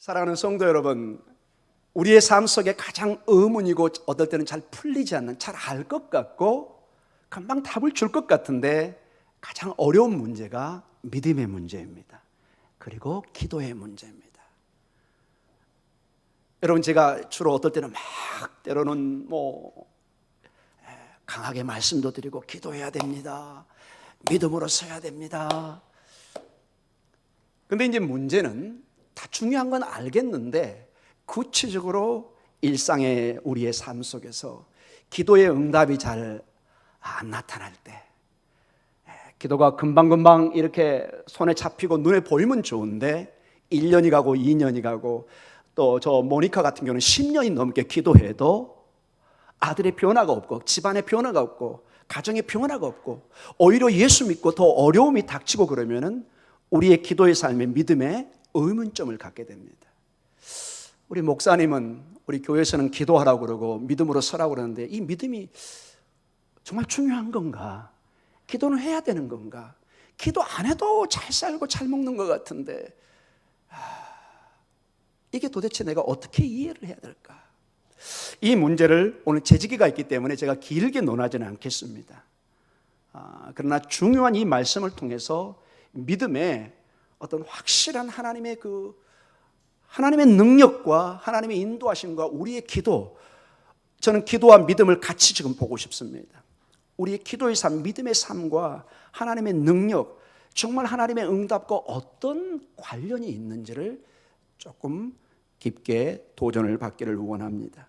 사랑하는 성도 여러분, 우리의 삶 속에 가장 의문이고 어떨 때는 잘 풀리지 않는, 잘 알 것 같고 금방 답을 줄 것 같은데 가장 어려운 문제가 믿음의 문제입니다. 그리고 기도의 문제입니다. 여러분, 제가 주로 어떨 때는 때로는 강하게 말씀도 드리고 기도해야 됩니다. 믿음으로 서야 됩니다. 근데 이제 문제는 다 중요한 건 알겠는데 구체적으로 일상의 우리의 삶 속에서 기도의 응답이 잘 안 나타날 때, 기도가 금방금방 이렇게 손에 잡히고 눈에 보이면 좋은데 1년이 가고 2년이 가고 또 저 모니카 같은 경우는 10년이 넘게 기도해도 아들의 변화가 없고 집안의 변화가 없고 가정의 변화가 없고 오히려 예수 믿고 더 어려움이 닥치고 그러면은 우리의 기도의 삶에 믿음에 의문점을 갖게 됩니다. 우리 목사님은 우리 교회에서는 기도하라고 그러고 믿음으로 서라고 그러는데 이 믿음이 정말 중요한 건가? 기도는 해야 되는 건가? 기도 안 해도 잘 살고 잘 먹는 것 같은데 이게 도대체 내가 어떻게 이해를 해야 될까? 이 문제를 오늘 재지기가 있기 때문에 제가 길게 논하지는 않겠습니다. 그러나 중요한 이 말씀을 통해서 믿음의 어떤 확실한 하나님의 능력과 하나님의 인도하심과 우리의 기도, 저는 기도와 믿음을 같이 지금 보고 싶습니다. 우리의 기도의 삶, 믿음의 삶과 하나님의 능력, 정말 하나님의 응답과 어떤 관련이 있는지를 조금 깊게 도전을 받기를 원합니다.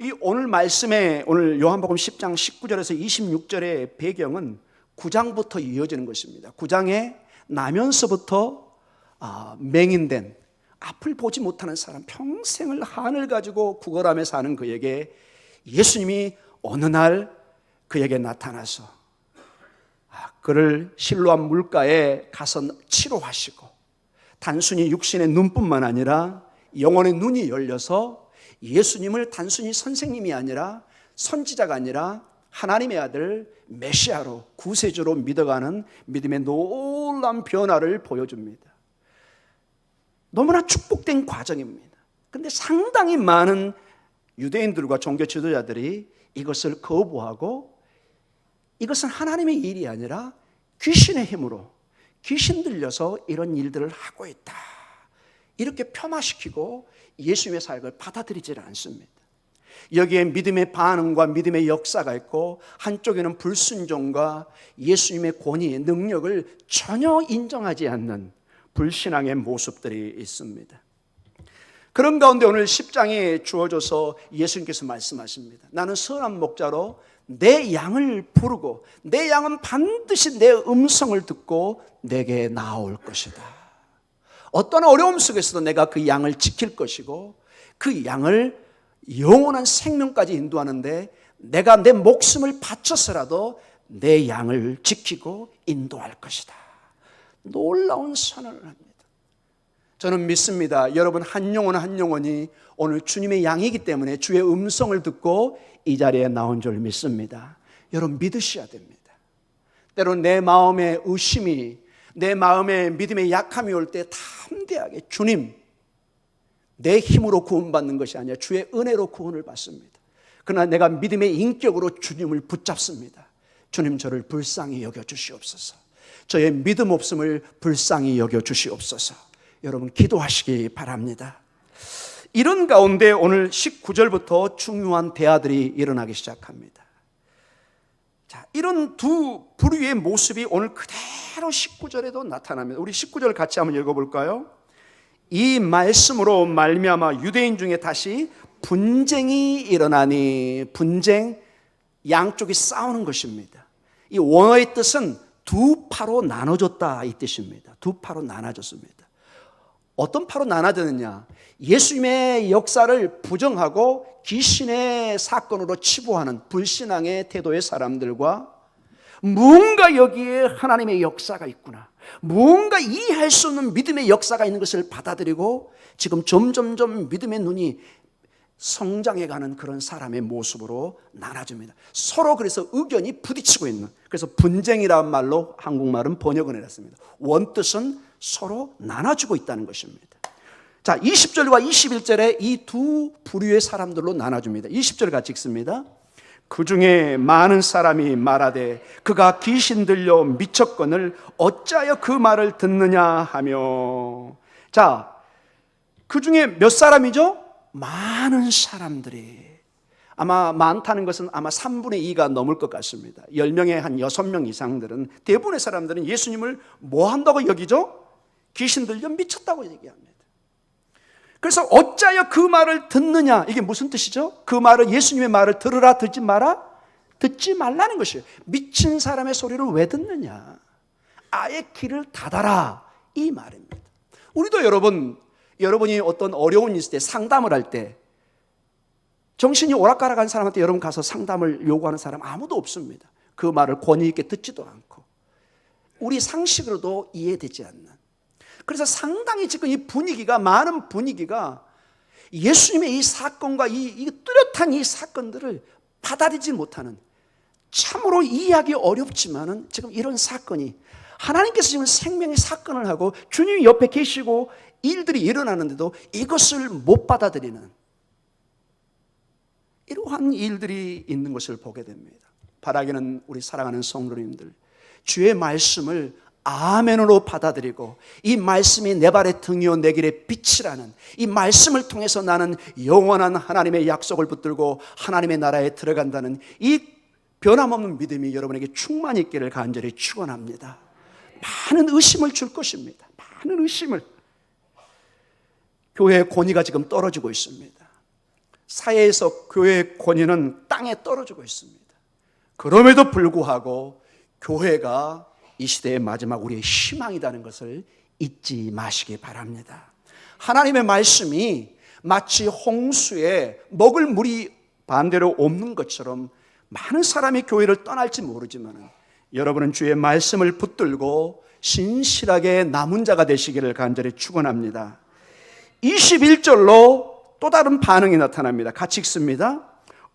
이 오늘 말씀에 오늘 요한복음 10장 19절에서 26절의 배경은 9장부터 이어지는 것입니다. 9장에 나면서부터 맹인된, 앞을 보지 못하는 사람, 평생을 한을 가지고 구걸하며 사는 그에게 예수님이 어느 날 그에게 나타나서 그를 실로암 물가에 가서 치료하시고 단순히 육신의 눈뿐만 아니라 영혼의 눈이 열려서 예수님을 단순히 선생님이 아니라 선지자가 아니라 하나님의 아들 메시아로 구세주로 믿어가는 믿음의 놀라운 변화를 보여줍니다. 너무나 축복된 과정입니다. 그런데 상당히 많은 유대인들과 종교 지도자들이 이것을 거부하고 이것은 하나님의 일이 아니라 귀신의 힘으로 귀신 들려서 이런 일들을 하고 있다, 이렇게 폄하시키고 예수님의 사역을 받아들이지 않습니다. 여기에 믿음의 반응과 믿음의 역사가 있고 한쪽에는 불순종과 예수님의 권위, 능력을 전혀 인정하지 않는 불신앙의 모습들이 있습니다. 그런 가운데 오늘 10장에 주어져서 예수님께서 말씀하십니다. 나는 선한 목자로 내 양을 부르고 내 양은 반드시 내 음성을 듣고 내게 나올 것이다. 어떤 어려움 속에서도 내가 그 양을 지킬 것이고 그 양을 영원한 생명까지 인도하는데 내가 내 목숨을 바쳐서라도 내 양을 지키고 인도할 것이다. 놀라운 선언을 합니다. 저는 믿습니다. 여러분 한 영혼 한 영혼이 오늘 주님의 양이기 때문에 주의 음성을 듣고 이 자리에 나온 줄 믿습니다. 여러분 믿으셔야 됩니다. 때론 내 마음에 의심이, 내 마음에 믿음의 약함이 올 때 담대하게 주님, 내 힘으로 구원받는 것이 아니라 주의 은혜로 구원을 받습니다. 그러나 내가 믿음의 인격으로 주님을 붙잡습니다. 주님, 저를 불쌍히 여겨주시옵소서. 저의 믿음 없음을 불쌍히 여겨주시옵소서. 여러분 기도하시기 바랍니다. 이런 가운데 오늘 19절부터 중요한 대화들이 일어나기 시작합니다. 자, 이런 두 부류의 모습이 오늘 그대로 19절에도 나타납니다. 우리 19절 같이 한번 읽어볼까요? 이 말씀으로 말미암아 유대인 중에 다시 분쟁이 일어나니, 분쟁, 양쪽이 싸우는 것입니다. 이 원어의 뜻은 두 파로 나눠졌다 이 뜻입니다. 두 파로 나눠졌습니다. 어떤 파로 나눠졌느냐? 예수님의 역사를 부정하고 귀신의 사건으로 치부하는 불신앙의 태도의 사람들과 무언가 여기에 하나님의 역사가 있구나, 무언가 이해할 수 없는 믿음의 역사가 있는 것을 받아들이고 지금 점점점 믿음의 눈이 성장해가는 그런 사람의 모습으로 나눠집니다. 서로 그래서 의견이 부딪히고 있는, 그래서 분쟁이라는 말로 한국말은 번역을 해놨습니다. 원뜻은 서로 나눠지고 있다는 것입니다. 자, 20절과 21절에 이 두 부류의 사람들로 나눠줍니다. 20절 같이 읽습니다. 그 중에 많은 사람이 말하되 그가 귀신 들려 미쳤거늘 어찌하여 그 말을 듣느냐 하며. 자, 그 중에 몇 사람이죠? 많은 사람들이. 아마 많다는 것은 아마 3분의 2가 넘을 것 같습니다. 10명에 한 6명 이상들은, 대부분의 사람들은 예수님을 뭐 한다고 여기죠? 귀신 들려 미쳤다고 얘기합니다. 그래서 어찌하여 그 말을 듣느냐, 이게 무슨 뜻이죠? 그 말을, 예수님의 말을 들으라, 듣지 마라? 듣지 말라는 것이에요. 미친 사람의 소리를 왜 듣느냐? 아예 귀를 닫아라, 이 말입니다. 우리도 여러분이 어떤 어려운 일 있을 때 상담을 할 때 정신이 오락가락한 사람한테 여러분 가서 상담을 요구하는 사람 아무도 없습니다. 그 말을 권위 있게 듣지도 않고 우리 상식으로도 이해되지 않는. 그래서 상당히 지금 이 분위기가, 많은 분위기가 예수님의 이 사건과 이 뚜렷한 이 사건들을 받아들이지 못하는, 참으로 이해하기 어렵지만은 지금 이런 사건이, 하나님께서 지금 생명의 사건을 하고 주님이 옆에 계시고 일들이 일어나는데도 이것을 못 받아들이는 이러한 일들이 있는 것을 보게 됩니다. 바라기는 우리 사랑하는 성도님들, 주의 말씀을 아멘으로 받아들이고 이 말씀이 내 발의 등이요 내 길의 빛이라는 이 말씀을 통해서 나는 영원한 하나님의 약속을 붙들고 하나님의 나라에 들어간다는 이 변함없는 믿음이 여러분에게 충만히 있기를 간절히 축원합니다. 많은 의심을 줄 것입니다. 많은 의심을. 교회의 권위가 지금 떨어지고 있습니다. 사회에서 교회의 권위는 땅에 떨어지고 있습니다. 그럼에도 불구하고 교회가 이 시대의 마지막 우리의 희망이라는 것을 잊지 마시기 바랍니다. 하나님의 말씀이 마치 홍수에 먹을 물이 반대로 없는 것처럼 많은 사람이 교회를 떠날지 모르지만 여러분은 주의 말씀을 붙들고 신실하게 남은 자가 되시기를 간절히 축원합니다. 21절로 또 다른 반응이 나타납니다. 같이 읽습니다.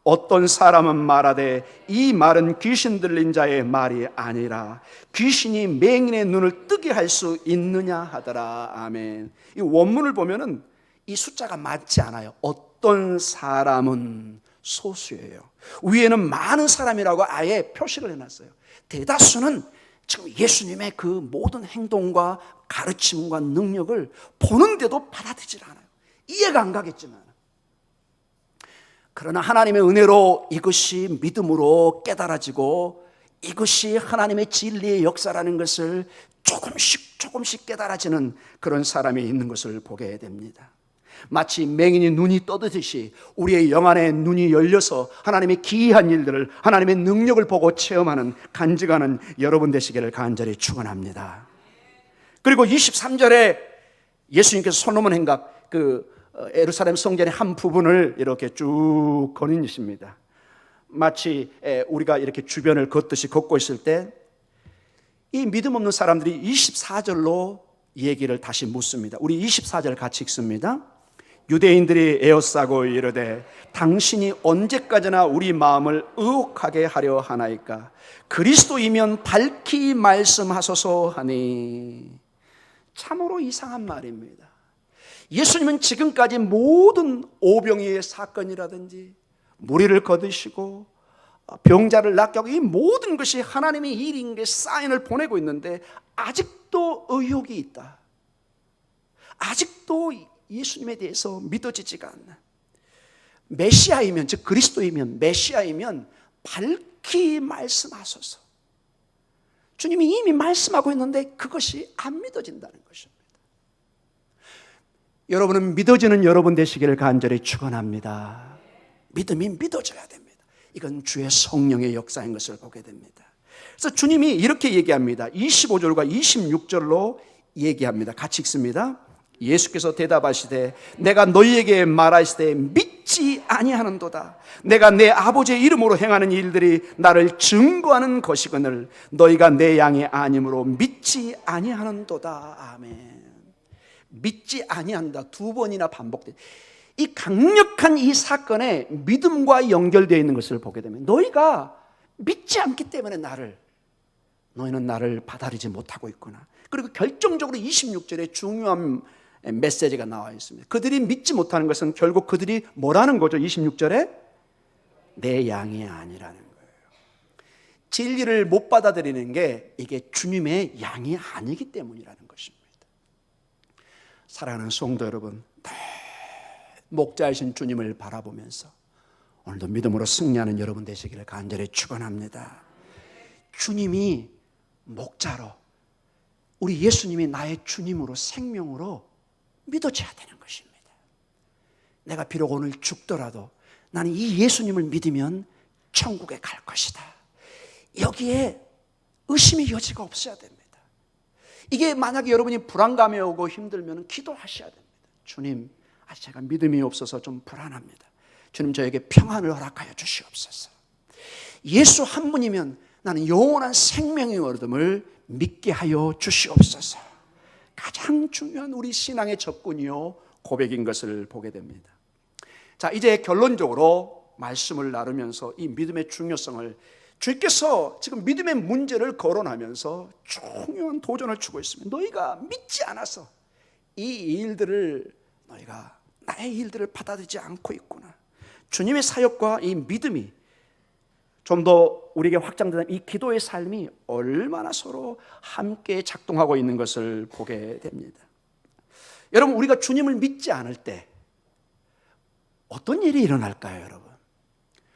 어떤 사람은 말하되 이 말은 귀신 들린 자의 말이 아니라 귀신이 맹인의 눈을 뜨게 할 수 있느냐 하더라. 아멘. 이 원문을 보면은 이 숫자가 맞지 않아요. 어떤 사람은 소수예요. 위에는 많은 사람이라고 아예 표시를 해놨어요. 대다수는 지금 예수님의 그 모든 행동과 가르침과 능력을 보는데도 받아들이질 않아요. 이해가 안 가겠지만. 그러나 하나님의 은혜로 이것이 믿음으로 깨달아지고 이것이 하나님의 진리의 역사라는 것을 조금씩 깨달아지는 그런 사람이 있는 것을 보게 됩니다. 마치 맹인이 눈이 떠듯이 우리의 영 안에 눈이 열려서 하나님의 기이한 일들을, 하나님의 능력을 보고 체험하는, 간직하는 여러분 되시기를 간절히 축원합니다. 그리고 23절에 예수님께서 솔로몬 행각, 예루살렘 성전의 한 부분을 이렇게 쭉 거니십니다. 마치 우리가 이렇게 주변을 걷듯이 걷고 있을 때 이 믿음 없는 사람들이 24절로 얘기를 다시 묻습니다. 우리 24절 같이 읽습니다. 유대인들이 에워싸고 이르되 당신이 언제까지나 우리 마음을 의혹하게 하려 하나이까? 그리스도이면 밝히 말씀하소서 하니. 참으로 이상한 말입니다. 예수님은 지금까지 모든 오병이의 사건이라든지 무리를 거두시고 병자를 낫게 하고 이 모든 것이 하나님의 일인 게 사인을 보내고 있는데 아직도 의혹이 있다. 아직도 예수님에 대해서 믿어지지가 않는, 메시아이면, 즉 그리스도이면, 메시아이면 밝히 말씀하소서. 주님이 이미 말씀하고 있는데 그것이 안 믿어진다는 것입니다. 여러분은 믿어지는 여러분 되시기를 간절히 축원합니다. 믿음이 믿어져야 됩니다. 이건 주의 성령의 역사인 것을 보게 됩니다. 그래서 주님이 이렇게 얘기합니다. 25절과 26절로 얘기합니다. 같이 읽습니다. 예수께서 대답하시되 내가 너희에게 말하시되 믿지 아니하는도다. 내가 내 아버지의 이름으로 행하는 일들이 나를 증거하는 것이거늘 너희가 내 양이 아니므로 믿지 아니하는도다. 아멘. 믿지 아니한다. 두 번이나 반복돼. 이 강력한 이 사건에 믿음과 연결되어 있는 것을 보게 되면 너희가 믿지 않기 때문에 너희는 나를 받아들이지 못하고 있구나. 그리고 결정적으로 26절에 중요한 메시지가 나와 있습니다. 그들이 믿지 못하는 것은 결국 그들이 뭐라는 거죠? 26절에 내 양이 아니라는 거예요. 진리를 못 받아들이는 게 이게 주님의 양이 아니기 때문이라는 것입니다. 사랑하는 성도 여러분, 목자이신 주님을 바라보면서 오늘도 믿음으로 승리하는 여러분 되시기를 간절히 축원합니다. 주님이 목자로, 우리 예수님이 나의 주님으로, 생명으로 믿어져야 되는 것입니다. 내가 비록 오늘 죽더라도 나는 이 예수님을 믿으면 천국에 갈 것이다. 여기에 의심의 여지가 없어야 됩니다. 이게 만약에 여러분이 불안감이 오고 힘들면 기도하셔야 됩니다. 주님, 아직 제가 믿음이 없어서 좀 불안합니다. 주님, 저에게 평안을 허락하여 주시옵소서. 예수 한 분이면 나는 영원한 생명의 얻음을 믿게 하여 주시옵소서. 가장 중요한 우리 신앙의 접근이요 고백인 것을 보게 됩니다. 자, 이제 결론적으로 말씀을 나누면서 이 믿음의 중요성을, 주께서 지금 믿음의 문제를 거론하면서 중요한 도전을 주고 있습니다. 너희가 믿지 않아서 이 일들을, 너희가 나의 일들을 받아들이지 않고 있구나. 주님의 사역과 이 믿음이 좀 더 우리에게 확장되는 이 기도의 삶이 얼마나 서로 함께 작동하고 있는 것을 보게 됩니다. 여러분, 우리가 주님을 믿지 않을 때 어떤 일이 일어날까요, 여러분?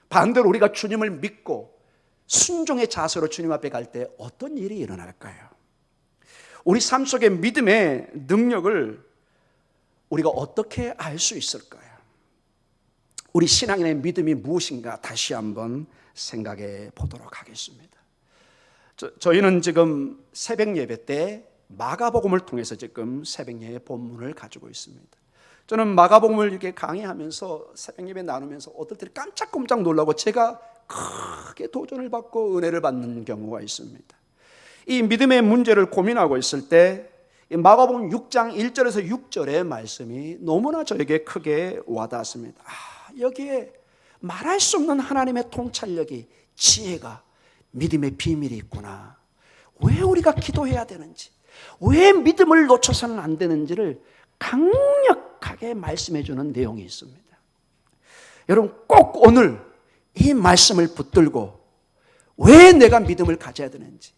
반대로 우리가 주님을 믿고 순종의 자세로 주님 앞에 갈 때 어떤 일이 일어날까요? 우리 삶 속의 믿음의 능력을 우리가 어떻게 알 수 있을까요? 우리 신앙인의 믿음이 무엇인가 다시 한번 생각해 보도록 하겠습니다. 저희는 지금 새벽 예배 때 마가복음을 통해서 지금 새벽 예배 본문을 가지고 있습니다. 저는 마가복음을 이렇게 강의하면서 새벽 예배 나누면서 어떨 때 깜짝깜짝 놀라고 제가 크게 도전을 받고 은혜를 받는 경우가 있습니다. 이 믿음의 문제를 고민하고 있을 때 마가복음 6장 1절에서 6절의 말씀이 너무나 저에게 크게 와닿았습니다. 여기에 말할 수 없는 하나님의 통찰력이, 지혜가, 믿음의 비밀이 있구나. 왜 우리가 기도해야 되는지, 왜 믿음을 놓쳐서는 안 되는지를 강력하게 말씀해 주는 내용이 있습니다. 여러분, 꼭 오늘 이 말씀을 붙들고 왜 내가 믿음을 가져야 되는지,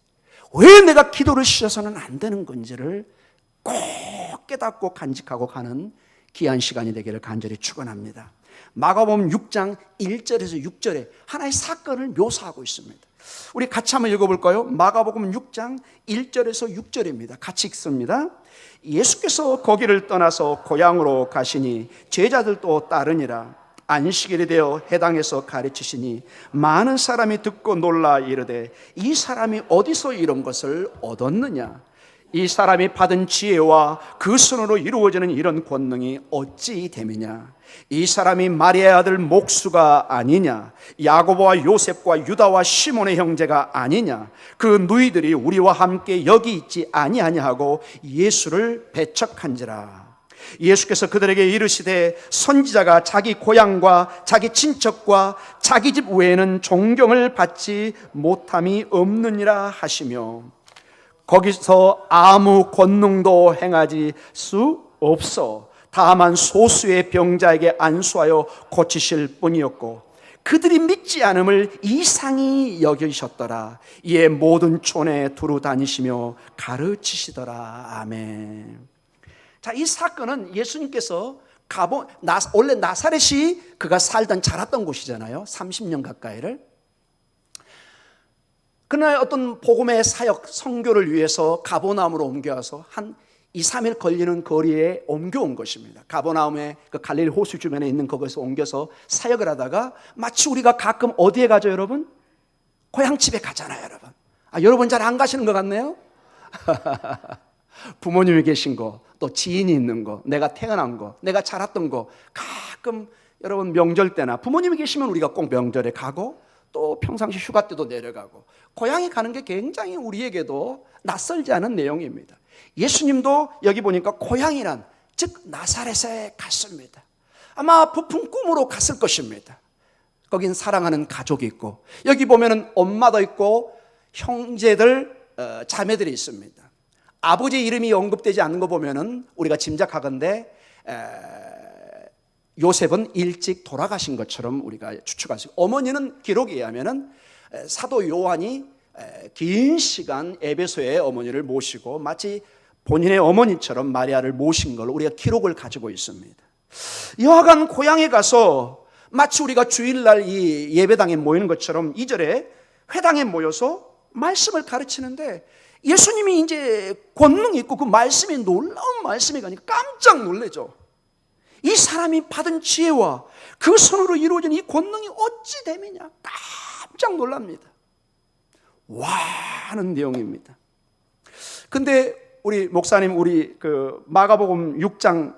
왜 내가 기도를 쉬어서는 안 되는 건지를 꼭 깨닫고 간직하고 가는 귀한 시간이 되기를 간절히 축원합니다. 마가복음 6장 1절에서 6절에 하나의 사건을 묘사하고 있습니다. 우리 같이 한번 읽어볼까요? 마가복음 6장 1절에서 6절입니다. 같이 읽습니다. 예수께서 거기를 떠나서 고향으로 가시니 제자들도 따르니라. 안식일이 되어 해당에서 가르치시니 많은 사람이 듣고 놀라 이르되 이 사람이 어디서 이런 것을 얻었느냐? 이 사람이 받은 지혜와 그 손으로 이루어지는 이런 권능이 어찌 됨이냐? 이 사람이 마리아의 아들 목수가 아니냐? 야고보와 요셉과 유다와 시몬의 형제가 아니냐? 그 누이들이 우리와 함께 여기 있지 아니하냐 하고 예수를 배척한지라. 예수께서 그들에게 이르시되 선지자가 자기 고향과 자기 친척과 자기 집 외에는 존경을 받지 못함이 없느니라 하시며 거기서 아무 권능도 행하지 수 없어 다만 소수의 병자에게 안수하여 고치실 뿐이었고 그들이 믿지 않음을 이상히 여기셨더라. 이에 모든 촌에 두루 다니시며 가르치시더라. 아멘. 자, 이 사건은 예수님께서 원래 나사렛이 그가 살던 자랐던 곳이잖아요. 30년 가까이를. 그날 어떤 복음의 사역, 선교를 위해서 가버나움으로 옮겨와서 한 2, 3일 걸리는 거리에 옮겨온 것입니다. 가버나움의 그 갈릴리 호수 주변에 있는 거기서 옮겨서 사역을 하다가 마치 우리가 가끔 어디에 가죠, 여러분? 고향집에 가잖아요, 여러분. 여러분 잘 안 가시는 것 같네요? 부모님이 계신 거, 또 지인이 있는 거, 내가 태어난 거, 내가 자랐던 거, 가끔 여러분 명절 때나 부모님이 계시면 우리가 꼭 명절에 가고 또 평상시 휴가 때도 내려가고 고향에 가는 게 굉장히 우리에게도 낯설지 않은 내용입니다. 예수님도 여기 보니까 고향이란 즉 나사렛에 갔습니다. 아마 부푼 꿈으로 갔을 것입니다. 거긴 사랑하는 가족이 있고 여기 보면은 엄마도 있고 형제들, 자매들이 있습니다. 아버지 이름이 언급되지 않는 거 보면은 우리가 짐작하건대 요셉은 일찍 돌아가신 것처럼 우리가 추측할 수 있고, 어머니는 기록에 의하면은 사도 요한이 긴 시간 에베소의 어머니를 모시고 마치 본인의 어머니처럼 마리아를 모신 걸 우리가 기록을 가지고 있습니다. 여하간 고향에 가서 마치 우리가 주일날 이 예배당에 모이는 것처럼 2절에 회당에 모여서 말씀을 가르치는데, 예수님이 이제 권능이 있고 그 말씀이 놀라운 말씀이 가니까 깜짝 놀라죠. 이 사람이 받은 지혜와 그 손으로 이루어진 이 권능이 어찌 됨이냐, 깜짝 놀랍니다. 와 하는 내용입니다. 근데 우리 목사님, 우리 그 마가복음 6장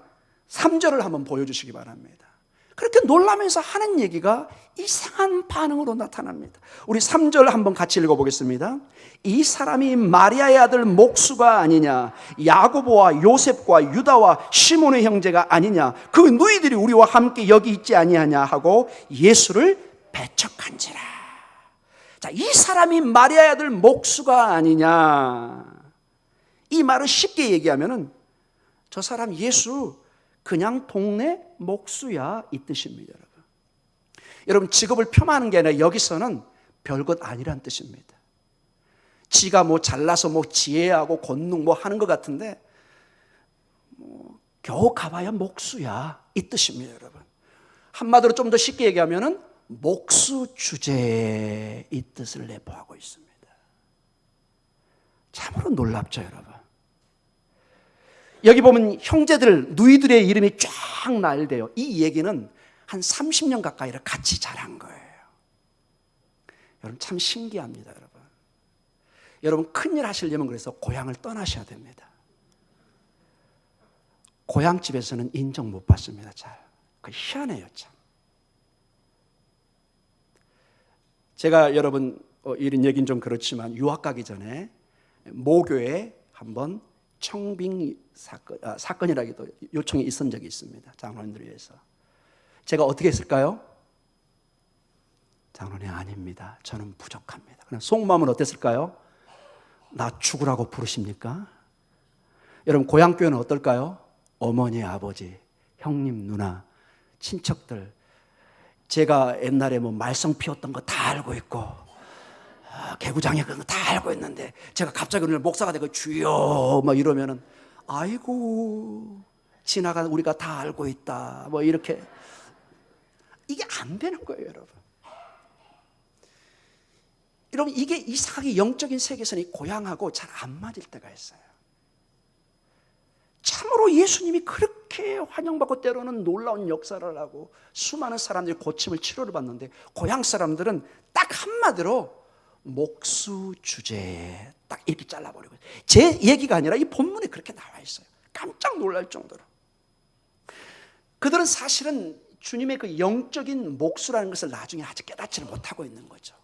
3절을 한번 보여주시기 바랍니다. 그렇게 놀라면서 하는 얘기가 이상한 반응으로 나타납니다. 우리 3절 한번 같이 읽어보겠습니다. 이 사람이 마리아의 아들 목수가 아니냐, 야고보와 요셉과 유다와 시몬의 형제가 아니냐, 그 너희들이 우리와 함께 여기 있지 아니하냐 하고 예수를 배척한지라. 자, 이 사람이 마리아의 아들 목수가 아니냐, 이 말을 쉽게 얘기하면은 저 사람 예수 그냥 동네 목수야 이 뜻입니다. 여러분 직업을 폄하하는 게 아니라 여기서는 별것 아니란 뜻입니다. 지가 뭐 잘나서 뭐 지혜하고 권능 뭐 하는 것 같은데 겨우 가봐야 목수야 이 뜻입니다. 여러분 한마디로 좀 더 쉽게 얘기하면은 목수 주제 이 뜻을 내포하고 있습니다. 참으로 놀랍죠 여러분. 여기 보면 형제들, 누이들의 이름이 쫙 나열돼요. 이 얘기는 한 30년 가까이를 같이 자란 거예요. 여러분 참 신기합니다. 여러분 큰일 하시려면 그래서 고향을 떠나셔야 됩니다. 고향집에서는 인정 못 받습니다. 잘. 그 희한해요 참. 제가 여러분 이런 얘기는 좀 그렇지만 유학 가기 전에 모교에 한번 청빙 사건이라기도 요청이 있은 적이 있습니다. 장로님들을 위해서. 제가 어떻게 했을까요? 장로님 아닙니다. 저는 부족합니다. 그럼 속마음은 어땠을까요? 나 죽으라고 부르십니까? 여러분 고향교회는 어떨까요? 어머니, 아버지, 형님, 누나, 친척들, 제가 옛날에 뭐 말썽 피웠던 거 다 알고 있고 개구장에 그런 거 다 알고 있는데 제가 갑자기 오늘 목사가 되고 주여 막 이러면은 아이고 지나간 우리가 다 알고 있다 뭐 이렇게 이게 안 되는 거예요 여러분. 여러분 이게 이상하게 영적인 세계선이 고향하고 잘 안 맞을 때가 있어요. 참으로 예수님이 그렇게 환영받고 때로는 놀라운 역사를 하고 수많은 사람들이 고침을 치료를 받는데 고향 사람들은 딱 한마디로 목수 주제 딱 이렇게 잘라버리고 제 얘기가 아니라 이 본문에 그렇게 나와 있어요. 깜짝 놀랄 정도로. 그들은 사실은 주님의 그 영적인 목수라는 것을 나중에 아직 깨닫지를 못하고 있는 거죠.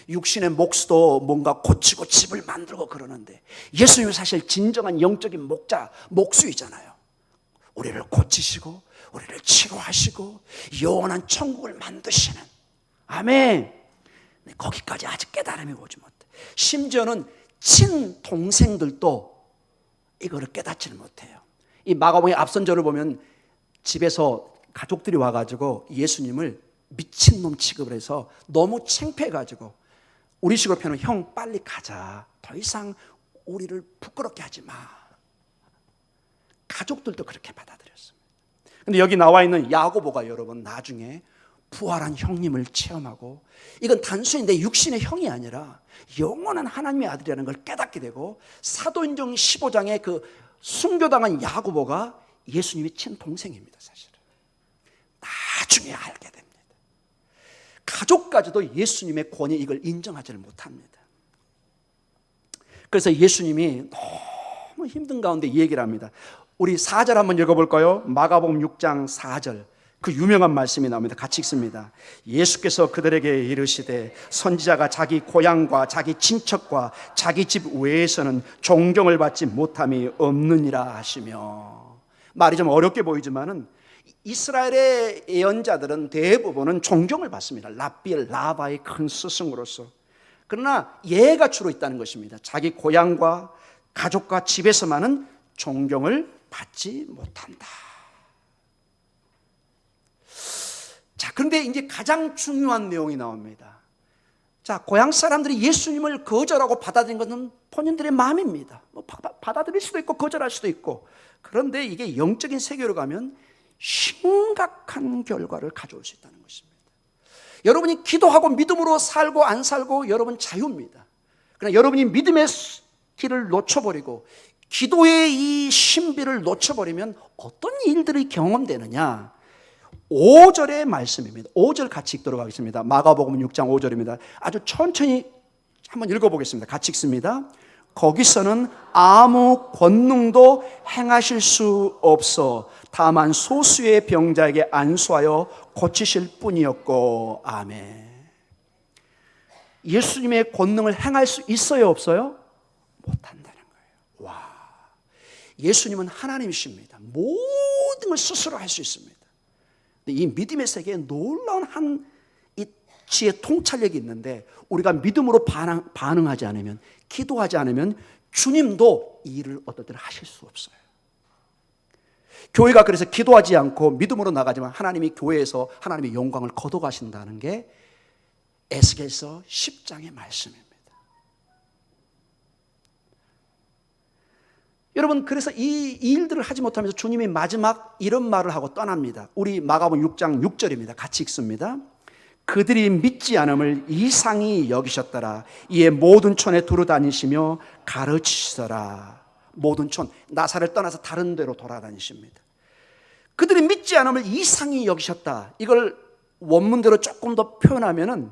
육신의 목수도 뭔가 고치고 집을 만들고 그러는데 예수님은 사실 진정한 영적인 목수이잖아요. 우리를 고치시고 우리를 치료하시고 영원한 천국을 만드시는 아멘. 거기까지 아직 깨달음이 오지 못해. 심지어는 친동생들도 이거를 깨닫지는 못해요. 이 마가복음의 앞선절을 보면 집에서 가족들이 와가지고 예수님을 미친놈 취급을 해서 너무 창피해가지고 우리식으로 표현하면 형 빨리 가자. 더 이상 우리를 부끄럽게 하지 마. 가족들도 그렇게 받아들였습니다. 근데 여기 나와 있는 야고보가 여러분 나중에 부활한 형님을 체험하고 이건 단순히 내 육신의 형이 아니라 영원한 하나님의 아들이라는 걸 깨닫게 되고 사도행전 15장의 그 순교당한 야고보가 예수님의 친동생입니다. 사실은 나중에 알게 됩니다. 가족까지도 예수님의 권위 이걸 인정하지를 못합니다. 그래서 예수님이 너무 힘든 가운데 이 얘기를 합니다. 우리 4절 한번 읽어볼까요? 마가복음 6장 4절 그 유명한 말씀이 나옵니다. 같이 읽습니다. 예수께서 그들에게 이르시되 선지자가 자기 고향과 자기 친척과 자기 집 외에서는 존경을 받지 못함이 없느니라 하시며. 말이 좀 어렵게 보이지만은 이스라엘의 예언자들은 대부분은 존경을 받습니다. 랍비엘 라바의 큰 스승으로서. 그러나 예가 주로 있다는 것입니다. 자기 고향과 가족과 집에서만은 존경을 받지 못한다. 자, 그런데 이제 가장 중요한 내용이 나옵니다. 자, 고향 사람들이 예수님을 거절하고 받아들인 것은 본인들의 마음입니다. 뭐 받아들일 수도 있고 거절할 수도 있고. 그런데 이게 영적인 세계로 가면 심각한 결과를 가져올 수 있다는 것입니다. 여러분이 기도하고 믿음으로 살고 안 살고 여러분 자유입니다. 그러나 여러분이 믿음의 길을 놓쳐버리고 기도의 이 신비를 놓쳐버리면 어떤 일들이 경험되느냐? 5절의 말씀입니다. 5절 같이 읽도록 하겠습니다. 마가복음 6장 5절입니다. 아주 천천히 한번 읽어보겠습니다. 같이 읽습니다. 거기서는 아무 권능도 행하실 수 없어 다만 소수의 병자에게 안수하여 고치실 뿐이었고. 아멘. 예수님의 권능을 행할 수 있어요, 없어요? 못한다는 거예요. 와, 예수님은 하나님이십니다. 모든 걸 스스로 할 수 있습니다. 이 믿음의 세계에 놀라운 한 이 지혜 통찰력이 있는데 우리가 믿음으로 반응하지 않으면, 기도하지 않으면 주님도 이 일을 어떤 때는 하실 수 없어요. 교회가 그래서 기도하지 않고 믿음으로 나가지만 하나님이 교회에서 하나님의 영광을 거둬가신다는 게 에스겔서 10장의 말씀입니다. 여러분, 그래서 이 일들을 하지 못하면서 주님이 마지막 이런 말을 하고 떠납니다. 우리 마가복음 6장 6절입니다. 같이 읽습니다. 그들이 믿지 않음을 이상히 여기셨더라. 이에 모든 촌에 두루 다니시며 가르치시더라. 모든 촌, 나사를 떠나서 다른 데로 돌아다니십니다. 그들이 믿지 않음을 이상히 여기셨다. 이걸 원문대로 조금 더 표현하면은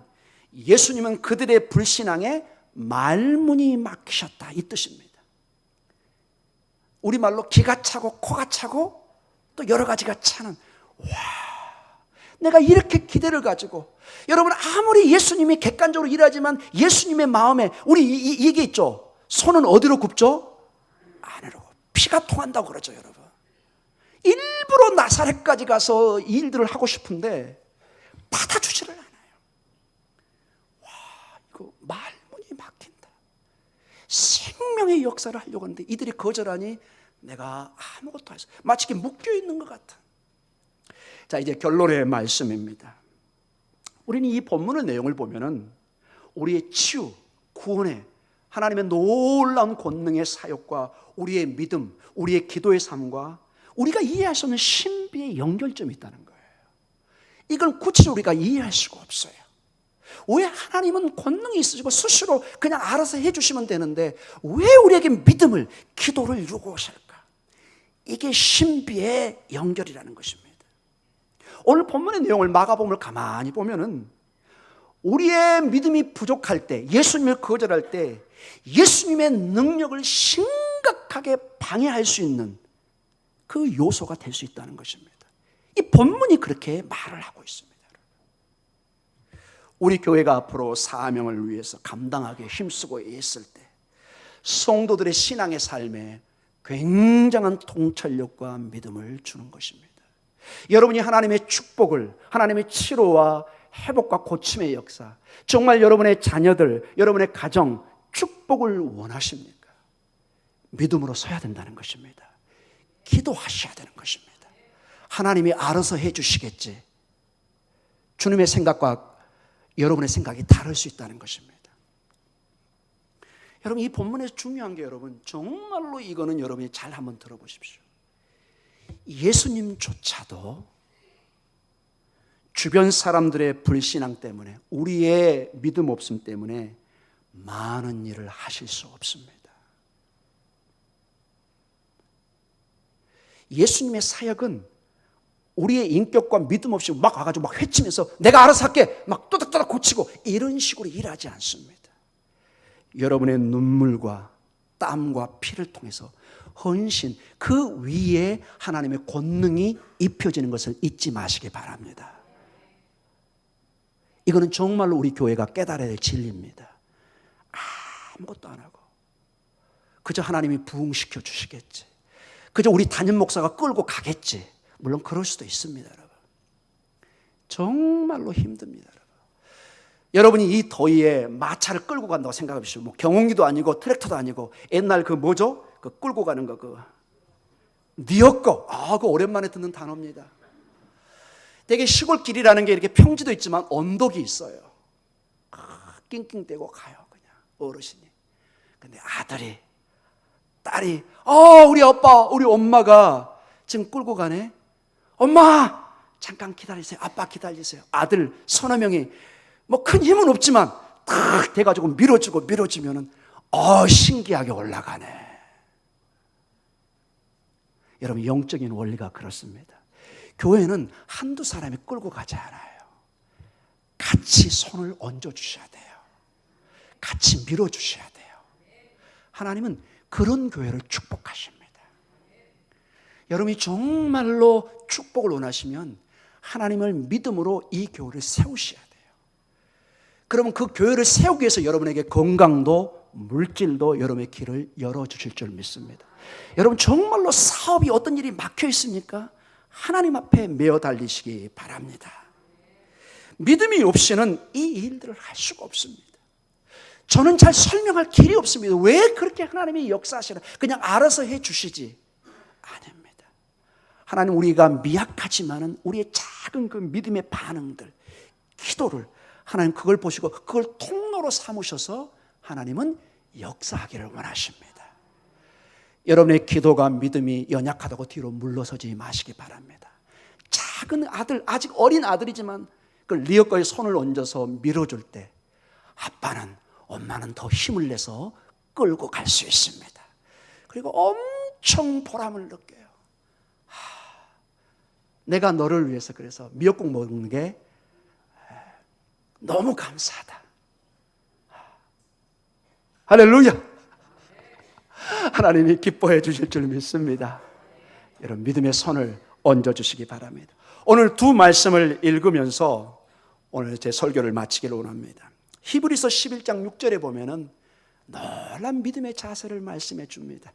예수님은 그들의 불신앙에 말문이 막히셨다, 이 뜻입니다. 우리말로 기가 차고 코가 차고 또 여러 가지가 차는, 와, 내가 이렇게 기대를 가지고, 여러분 아무리 예수님이 객관적으로 일하지만 예수님의 마음에 우리 이게 있죠. 손은 어디로 굽죠? 안으로. 피가 통한다고 그러죠, 여러분. 일부러 나사렛까지 가서 일들을 하고 싶은데 받아주지를 않아요. 와, 이거 말문이 막힌다. 생명의 역사를 하려고 하는데 이들이 거절하니 내가 아무것도 할 수 없어요. 마치 이렇게 묶여있는 것 같은. 자, 이제 결론의 말씀입니다. 우리는 이 본문의 내용을 보면은 우리의 치유, 구원의 하나님의 놀라운 권능의 사역과 우리의 믿음, 우리의 기도의 삶과 우리가 이해할 수 없는 신비의 연결점이 있다는 거예요. 이건 구체적으로 우리가 이해할 수가 없어요. 왜 하나님은 권능이 있으시고 스스로 그냥 알아서 해주시면 되는데 왜 우리에게 믿음을, 기도를 요구하실까? 이게 신비의 연결이라는 것입니다. 오늘 본문의 내용을, 마가복음을 가만히 보면은 우리의 믿음이 부족할 때, 예수님을 거절할 때 예수님의 능력을 심각하게 방해할 수 있는 그 요소가 될 수 있다는 것입니다. 이 본문이 그렇게 말을 하고 있습니다. 우리 교회가 앞으로 사명을 위해서 감당하게 힘쓰고 애쓸 때 성도들의 신앙의 삶에 굉장한 통찰력과 믿음을 주는 것입니다. 여러분이 하나님의 축복을, 하나님의 치료와 회복과 고침의 역사, 정말 여러분의 자녀들, 여러분의 가정 축복을 원하십니까? 믿음으로 서야 된다는 것입니다. 기도하셔야 되는 것입니다. 하나님이 알아서 해주시겠지. 주님의 생각과 여러분의 생각이 다를 수 있다는 것입니다. 여러분, 이 본문에서 중요한 게, 여러분 정말로 이거는 여러분이 잘 한번 들어보십시오. 예수님조차도 주변 사람들의 불신앙 때문에, 우리의 믿음 없음 때문에 많은 일을 하실 수 없습니다. 예수님의 사역은 우리의 인격과 믿음 없이 막 와가지고 막 회치면서 내가 알아서 할게, 막 또닥또닥 고치고 이런 식으로 일하지 않습니다. 여러분의 눈물과 땀과 피를 통해서 헌신, 그 위에 하나님의 권능이 입혀지는 것을 잊지 마시기 바랍니다. 이거는 정말로 우리 교회가 깨달아야 될 진리입니다. 아무것도 안 하고 그저 하나님이 부흥시켜 주시겠지, 그저 우리 담임 목사가 끌고 가겠지. 물론 그럴 수도 있습니다, 여러분. 정말로 힘듭니다, 여러분. 여러분이 이 더위에 마차를 끌고 간다고 생각해 보십시오. 뭐 경운기도 아니고 트랙터도 아니고 옛날 그 뭐죠? 그 끌고 가는 거 니어꺼. 그 오랜만에 듣는 단어입니다. 되게 시골길이라는 게 이렇게 평지도 있지만 언덕이 있어요. 낑낑대고 가요, 그냥 어르신이. 근데 아들이, 딸이, 우리 아빠, 우리 엄마가 지금 끌고 가네. 엄마, 잠깐 기다리세요. 아빠 기다리세요. 아들 서너 명이 뭐 큰 힘은 없지만 탁 돼가지고 밀어주면은 신기하게 올라가네. 여러분, 영적인 원리가 그렇습니다. 교회는 한두 사람이 끌고 가지 않아요. 같이 손을 얹어주셔야 돼요. 같이 밀어주셔야 돼요. 하나님은 그런 교회를 축복하십니다. 여러분이 정말로 축복을 원하시면 하나님을 믿음으로 이 교회를 세우셔야 돼요. 그러면 그 교회를 세우기 위해서 여러분에게 건강도 물질도 여러분의 길을 열어주실 줄 믿습니다. 여러분, 정말로 사업이 어떤 일이 막혀 있습니까? 하나님 앞에 메어 달리시기 바랍니다. 믿음이 없이는 이 일들을 할 수가 없습니다. 저는 잘 설명할 길이 없습니다. 왜 그렇게 하나님이 역사하시나? 그냥 알아서 해 주시지. 아닙니다. 하나님, 우리가 미약하지만은 우리의 작은 그 믿음의 반응들, 기도를 하나님 그걸 보시고 그걸 통로로 삼으셔서 하나님은 역사하기를 원하십니다. 여러분의 기도가 믿음이 연약하다고 뒤로 물러서지 마시기 바랍니다. 작은 아들, 아직 어린 아들이지만 그 리어커에 손을 얹어서 밀어줄 때 아빠는, 엄마는 더 힘을 내서 끌고 갈 수 있습니다. 그리고 엄청 보람을 느껴요. 내가 너를 위해서 그래서 미역국 먹는 게 너무 감사하다. 할렐루야. 하나님이 기뻐해 주실 줄 믿습니다. 여러분, 믿음의 손을 얹어주시기 바랍니다. 오늘 두 말씀을 읽으면서 오늘 제 설교를 마치기를 원합니다. 히브리서 11장 6절에 보면은 놀란 믿음의 자세를 말씀해 줍니다.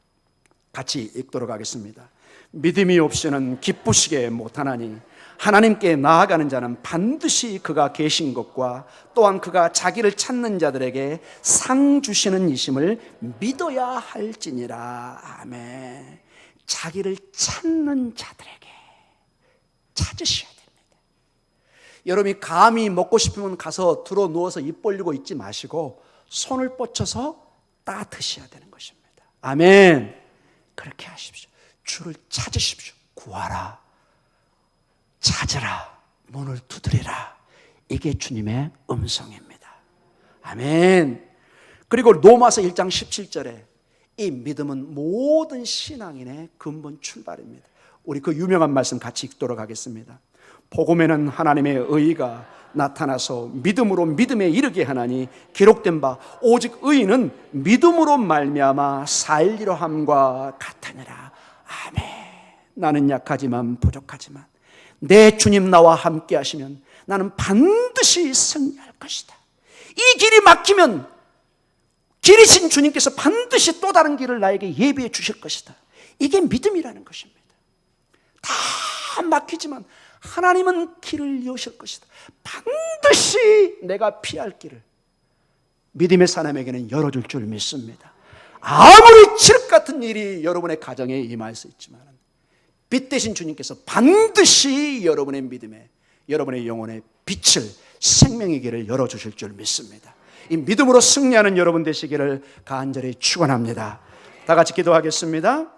같이 읽도록 하겠습니다. 믿음이 없이는 기쁘시게 못하나니 하나님께 나아가는 자는 반드시 그가 계신 것과 또한 그가 자기를 찾는 자들에게 상 주시는 이심을 믿어야 할지니라. 아멘. 자기를 찾는 자들에게 찾으셔야 됩니다. 여러분이 감히 먹고 싶으면 가서 들어 누워서 입 벌리고 있지 마시고 손을 뻗쳐서 따드셔야 되는 것입니다. 아멘. 그렇게 하십시오. 주를 찾으십시오. 구하라, 찾으라, 문을 두드리라. 이게 주님의 음성입니다. 아멘. 그리고 로마서 1장 17절에 이 믿음은 모든 신앙인의 근본 출발입니다. 우리 그 유명한 말씀 같이 읽도록 하겠습니다. 복음에는 하나님의 의가 나타나서 믿음으로 믿음에 이르게 하나니 기록된 바 오직 의인은 믿음으로 말미암아 살리려 함과 같으니라. 아멘. 나는 약하지만 부족하지만 내 주님 나와 함께 하시면 나는 반드시 승리할 것이다. 이 길이 막히면 길이신 주님께서 반드시 또 다른 길을 나에게 예비해 주실 것이다. 이게 믿음이라는 것입니다. 다 막히지만 하나님은 길을 여실 것이다. 반드시 내가 피할 길을 믿음의 사람에게는 열어줄 줄 믿습니다. 아무리 칠흑 같은 일이 여러분의 가정에 임할 수 있지만 빛 대신 주님께서 반드시 여러분의 믿음에, 여러분의 영혼의 빛을, 생명의 길을 열어주실 줄 믿습니다. 이 믿음으로 승리하는 여러분 되시기를 간절히 축원합니다. 다 같이 기도하겠습니다.